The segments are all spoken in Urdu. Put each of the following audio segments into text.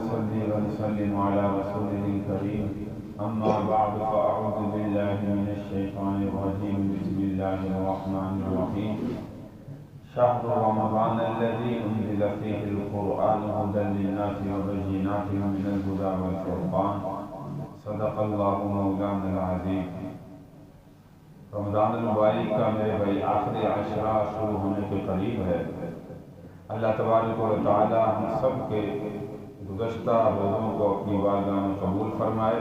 ونصلي ونسلم على رسوله الكريم أما بعد فأعوذ بالله من الشيطان الرجيم بسم الله الرحمن الرحيم شهر رمضان الذي أنزل فيه القرآن هدى للناس وبينات من الهدى والفرقان صدق الله مولانا العظيم۔ رمضان المبارک کا میرے بھائی آخری عشرہ شروع ہونے کے قریب ہے۔ اللہ تبارک و تعالی ہم سب کے گزشتہ روزوں کو اپنی بارگاہ میں قبول فرمائے۔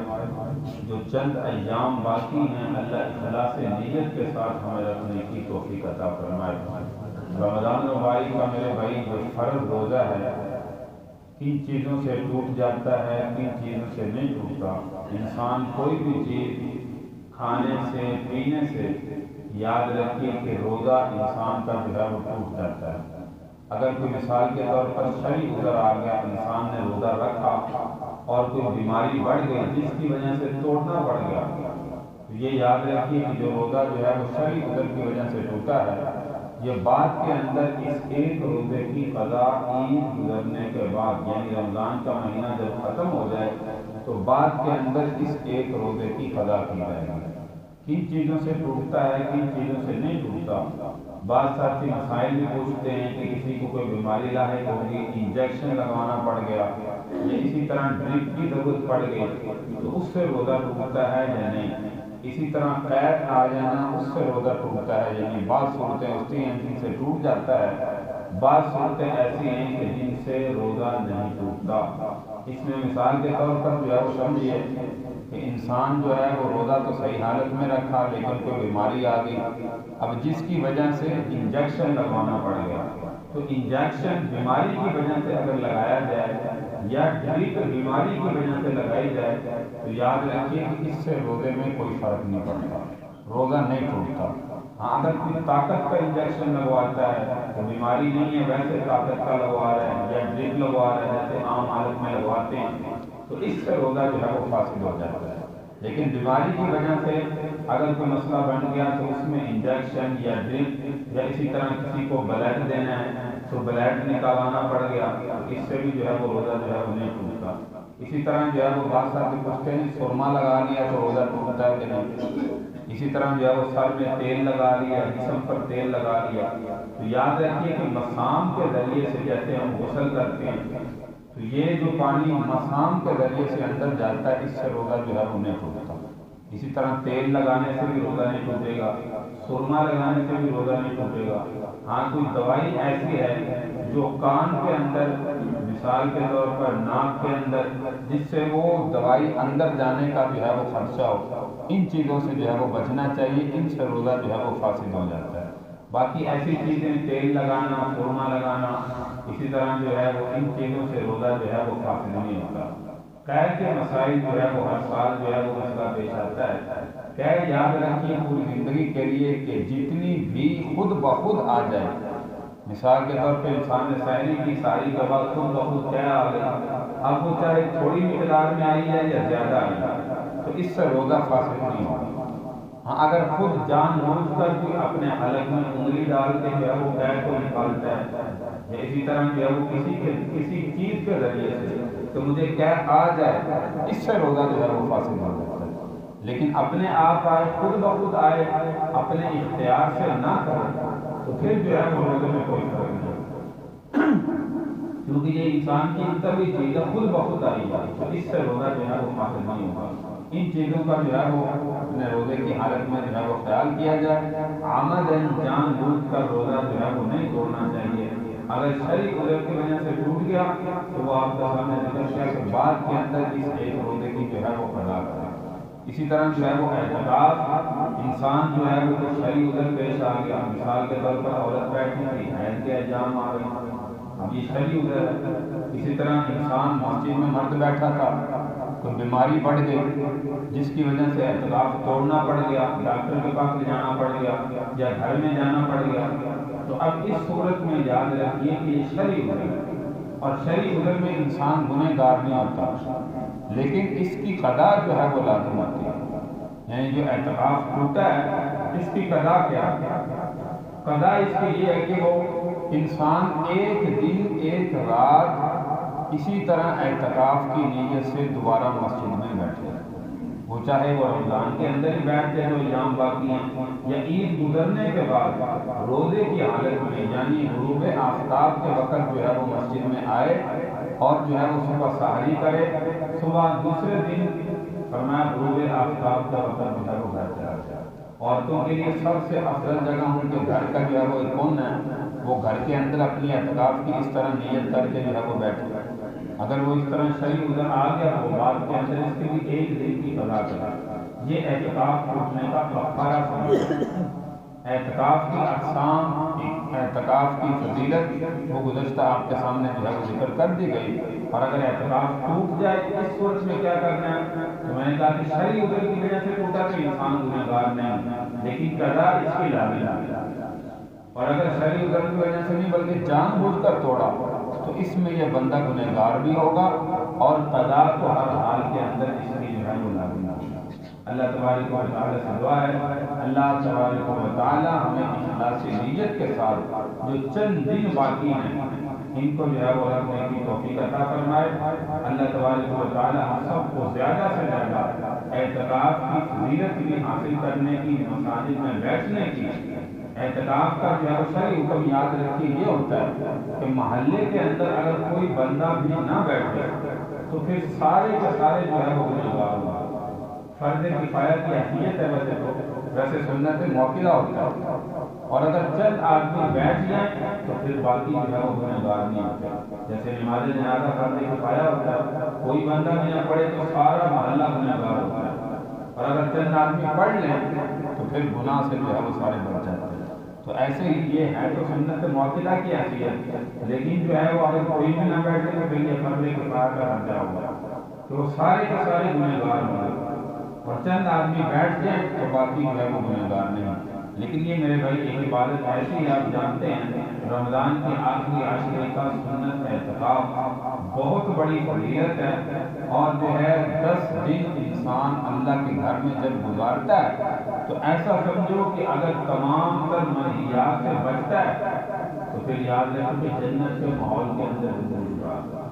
جو چند ایام باقی ہیں اللہ اخلاص نیت کے ساتھ ہمیں رکھنے کی توفیق عطا فرمائے۔ رمضان المبارک کا میرے بھائی جو فرض روزہ ہے کن چیزوں سے ٹوٹ جاتا ہے، کن چیزوں سے نہیں ٹوٹتا۔ انسان کوئی بھی چیز کھانے سے پینے سے یاد رکھیے کہ روزہ انسان کا جو ہے وہ ٹوٹ جاتا ہے۔ اگر کوئی مثال کے طور پر شرعی عذر آ گیا، انسان نے روزہ رکھا اور کوئی بیماری بڑھ گئی جس کی وجہ سے توڑنا پڑ گیا، تو یہ یاد رکھیے کہ جو روزہ جو ہے وہ شرعی عذر کی وجہ سے ٹوٹا ہے، یہ بعد کے اندر اس ایک روزے کی قضا عید گزرنے کے بعد یعنی رمضان کا مہینہ جب ختم ہو جائے تو بعد کے اندر اس ایک روزے کی قضا کی جائے گی۔ کن چیزوں سے ٹوٹتا ہے، کن چیزوں سے نہیں ٹوٹتا۔ بعض ساتھی مسائل بھی پوچھتے ہیں کہ کسی کو کوئی بیماری لاحق ہوگی، انجیکشن لگوانا پڑ گیا یا اسی طرح ڈرپ کی ضرورت پڑ گئی تو اس سے روزہ ٹوٹتا ہے یا نہیں۔ اسی طرح قید آ جانا اس سے روزہ ٹوٹتا ہے یا نہیں۔ بعض صورتیں ایسی ہیں جن سے ٹوٹ جاتا ہے، بعض صورتیں ایسی ہیں کہ جن سے روزہ نہیں ٹوٹتا۔ اس میں مثال کے طور پر جو ہے وہ سمجھیے کہ انسان جو ہے وہ روزہ تو صحیح حالت میں رکھا لیکن کوئی بیماری آ گئی، اب جس کی وجہ سے انجیکشن لگوانا پڑ گیا، تو انجیکشن بیماری کی وجہ سے اگر لگایا جائے یا ڈرپ بیماری کی وجہ سے لگائی جائے تو یاد رکھیے کہ اس سے روزے میں کوئی فرق نہیں پڑتا، روزہ نہیں ٹوٹتا۔ ہاں اگر کوئی طاقت کا انجیکشن لگواتا ہے تو بیماری نہیں ہے ویسے طاقت کا لگوا رہے ہیں یا ڈرپ لگوا رہے ہیں جیسے عام حالت میں لگواتے ہیں تو اس سے روزہ جو ہے وہ فاسد ہو جاتا ہے۔ لیکن بیماری کی وجہ سے اگر کوئی مسئلہ بن گیا تو اس میں انجیکشن یا ڈرپ یا اسی طرح کسی کو بلڈ دینا ہے تو بلڈ نکالوانا پڑ گیا تو اس سے بھی جو ہے وہ روزہ جو ہے وہ نہیں ٹوٹتا۔ اسی طرح جو ہے وہ بعض ساتھی پوچھتے ہیں سرما لگا لیا تو روزہ ٹوٹتا ہے کہ نہیں۔ اسی طرح جو ہے وہ سر میں تیل لگا لیا، جسم پر تیل لگا لیا تو یاد رکھیے کہ مسام کے ذریعے سے جیسے ہم غسل کرتے ہیں تو یہ جو پانی مسام کے ذریعے سے اندر جاتا ہے اس سے روزہ جو ہے وہ نہیں ٹوٹتا۔ اسی طرح تیل لگانے سے بھی روزہ نہیں ٹوٹے گا، سرما لگانے سے بھی روزہ نہیں ٹوٹے گا۔ ہاں کوئی دوائی ایسی ہے جو کان کے اندر مثال کے طور پر ناک کے اندر جس سے وہ دوائی اندر جانے کا جو ہے وہ خدشہ ہو، ان چیزوں سے جو ہے وہ بچنا چاہیے، ان سے روزہ جو ہے وہ فاسد ہو جاتا ہے۔ باقی ایسی چیزیں تیل لگانا، سرما لگانا، اسی طرح جو ہے وہ ان چیزوں سے روزہ جو ہے وہ فاسد نہیں ہوتا۔ قید کے مسائل جو ہے وہ ہر سال جو ہے وہ مسئلہ پیش آتا ہے۔ قید یاد رکھیے پوری زندگی کے لیے کہ جتنی بھی خود بخود آ جائے، مثال کے طور پہ انسان نے سحری کی ساری کے بعد خود بخود قید آ گئی، اب وہ چاہے تھوڑی مقدار میں آئی ہے یا زیادہ آئی ہے تو اس سے روزہ فاسد نہیں ہوگا۔ ہاں اگر خود جان بوجھ کر کوئی اپنے حلق میں انگلی ڈال کے جو ہے وہ قید کو نکالتا ہے یا اسی طرح جو ہے وہ کسی چیز کے ذریعے سے تو مجھے قید آ جائے اس سے روزہ جو ہے وہ فاسد ہو جاتا ہے۔ لیکن اپنے آپ آئے، خود بخود آئے، اپنے اختیار سے نہ کرے تو پھر جو ہے وہ روزے میں کوئی فرق نہیں ہوتا، کیونکہ یہ انسان کی طبی چیز ہے، خود بخود آئی ہے تو اس سے روزہ جو ہے وہ فاسد نہیں ہوگا۔ ان چیزوں کا جو ہے وہ اپنے روزے کی حالت میں جو ہے وہ خیال کیا جائے۔ عمداً جان بوجھ کر روزہ جو ہے وہ نہیں توڑنا چاہیے۔ اگر شرعی عذر کی وجہ سے ٹوٹ گیا تو وہ آپ کا سامنے ذکر کیا کہ بعد کے اندر اس ایک روزے کی جو ہے وہ قضا کرے۔ اسی طرح جو ہے وہ اعتکاف انسان جو ہے وہ شرعی عذر پیش آ گیا، مثال کے طور پر عورت بیٹھی تھی، حیض کے ایام آ گئی، اب یہ شرعی عذر ہے۔ اسی طرح انسان مسجد میں مرد بیٹھا تھا، کوئی بیماری بڑھ گئی جس کی وجہ سے اعتکاف توڑنا پڑ گیا، ڈاکٹر کے پاس لے جانا پڑ گیا یا گھر میں جانا پڑ گیا تو اب اس صورت میں یاد رکھیے کہ یہ شرعی عذر ہے اور شرعی عذر میں انسان گنہ گار نہیں ہوتا لیکن اس کی قضا جو ہے وہ لازم ہوتی ہے۔ یعنی جو اعتکاف ٹوٹا ہے اس کی قضا کیا ہے؟ قضا اس کی یہ ہے کہ وہ انسان ایک دن ایک رات اسی طرح اعتکاف کی نیت سے دوبارہ مسجد میں بیٹھے، وہ چاہے وہ رمضان کے اندر ہی بیٹھتے جو ایام باقی ہیں، یا عید گزرنے کے بعد روزے کی حالت میں، یعنی غروب آفتاب کے وقت جو ہے وہ مسجد میں آئے اور جو ہے وہ صبح سحری کرے، صبح دوسرے دن فرمایا غروب آفتاب کا وقت جو ہے وہ گھر چلا جائے۔ عورتوں کے لیے سب سے افضل جگہ ان کے گھر کا جو ہے وہ کون ہے، وہ گھر کے اندر اپنی اعتکاف کی اس طرح نیت کر کے جو ہے وہ بیٹھے۔ اگر وہ اس طرح شریع ادھر آ گیا وہ بات کے اندر اس کے لیے ایک دن کی قضا کرے، یہ اعتکاف ٹوٹنے کا کفارہ سمجھے۔ اعتکاف کی اقسام، اعتکاف کی فضیلت وہ گزشتہ آپ کے سامنے جو ہے وہ ذکر کر دی گئی، اور اگر اعتکاف ٹوٹ جائے اس صورت میں کیا کرنا ہے، تو میں نے کہا کہ شرعی عذر کی وجہ سے ٹوٹا تو انسان گنہگار نہیں، لیکن قضا اس کی لازم ہے، اور اگر شرعی عذر کی وجہ سے نہیں بلکہ جان بوجھ کر توڑا تو اس میں یہ بندہ گنہگار بھی ہوگا اور قضا تو ہر حال کے اندر اس کی جو ہے وہ لازم ہے۔ اللہ تبارک و تعالیٰ سے دعا ہے اللہ تبارک و تعالیٰ ہمیں اخلاص نیت کے ساتھ جو چند دن باقی ہیں ان کو جو ہے وہ رکھنے کی توفیق عطا فرمائے۔ اللہ تبارک و تعالیٰ ہم سب کو زیادہ سے زیادہ اعتکاف کی فضیلت بھی حاصل کرنے کی، مساجد میں بیٹھنے کی۔ اعتکاف کا جو ہے وہ شرعی حکم یاد رکھیے یہ ہوتا ہے کہ محلے کے اندر اگر کوئی بندہ بھی نہ بیٹھے تو پھر سارے کے سارے جو ہے وہ گنہگار ہوگا۔ فرض کفایہ کی حیثیت ہے ویسے سنت موقعہ ہوتا ہے، اور اگر چند آدمی بیٹھ جائیں تو پھر باقی جو ہے وہ گنہگار نہیں ہوتے۔ جیسے نماز جنازہ فرض کفایہ ہوتا ہے، کوئی بندہ بھی نہ پڑھے تو سارا محلہ گنہگار ہوتا ہے، اور اگر چند آدمی پڑھ لیں تو پھر گناہ سے جو ہے وہ سارے بچ جاتے ہیں۔ تو ایسے ہی یہ ہے تو سنت موقعہ کی حیثیت، لیکن جو ہے وہ اگر کوئی بھی نہ بیٹھے تو پھر یہ فرض کفایہ کا درجہ ہوگا، تو وہ سارے کے سارے گنہگار ہوں گے، اور چند آدمی بیٹھ جائیں تو باقی جو ہے وہ گنہگار نہیں۔ لیکن یہ میرے بھائی ایک عبادت ایسی ہے، آپ جانتے ہیں رمضان کی آخری عاشرے کا سنت اعتکاف بہت بڑی فضیلت ہے، اور جو ہے 10 دن انسان اللہ کے گھر میں جب گزارتا ہے تو ایسا سمجھو کہ اگر تمام تر منہیات سے بچتا ہے تو پھر یاد رکھو کہ جنت کے ماحول کے اندر زندگی گزارتا ہے،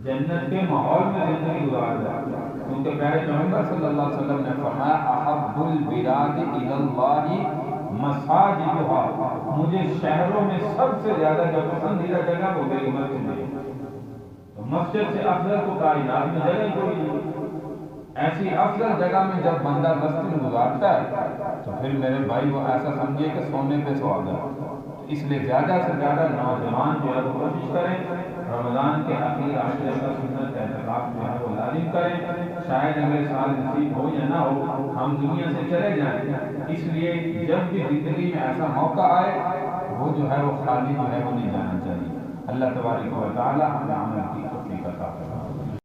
جنت کے ماحول میں زندگی گزارتا ہے، کیونکہ پیارے پیغمبر صلی اللہ علیہ وسلم نے فرمایا احب البلاد الی اللہ مساجدها، مجھے شہروں میں سب سے زیادہ جو پسندیدہ جگہ وہ میری مسجد ہے، تو مسجد سے افضل تو کائنات میں جگہ کوئی نہیں۔ ایسی افضل جگہ میں جب بندہ 10 دن گزارتا ہے تو پھر میرے بھائی وہ ایسا سمجھیے کہ سونے پہ سہاگا۔ اس لیے زیادہ سے زیادہ نوجوان جو ہے وہ کوشش کریں رمضان کے آخری عاشرے کا سنت اعتکاف جو ہے وہ لازم کریں، شاید اگلے سال نصیب ہو یا نہ ہو ہم دنیا سے چلے جائیں، اس لیے جب بھی زندگی میں ایسا موقع آئے وہ جو ہے وہ خالی جو ہے وہ نہیں جانا چاہیے۔ اللہ تبارک و تعالی ہمیں عمل کی توفیق عطا فرمائے۔